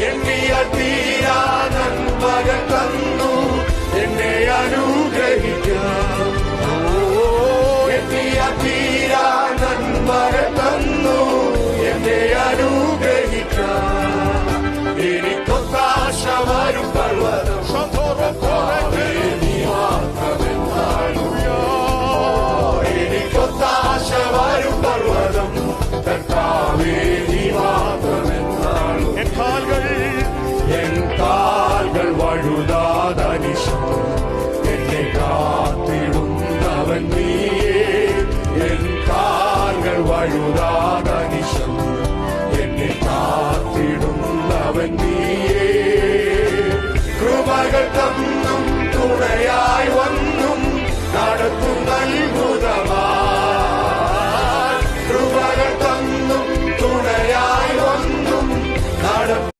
എണ്ണിയ തീരാ നന്മകൾ തന്നു എന്നെ അനുഗ്രഹിക്കാം. എണ്ണിയ തീരാ നന്മകൾ തന്നു എന്നെ അനുഗ്രഹിക്കാം. എനിക്കൊത്താശ വരും പർവ്വതം എനിക്കൊത്താശ വരും പർവ്വതം കർത്താവേ നീ മാത്രമെന്നാളും. എൻ കാൽകൾ വഴുതാതനിശം എന്നെ കാത്തിടുന്നവൻ നീയേ. എൻ കാൽകൾ വഴുതാതനിശം എന്നെ കാത്തിടുന്നവൻ നീ.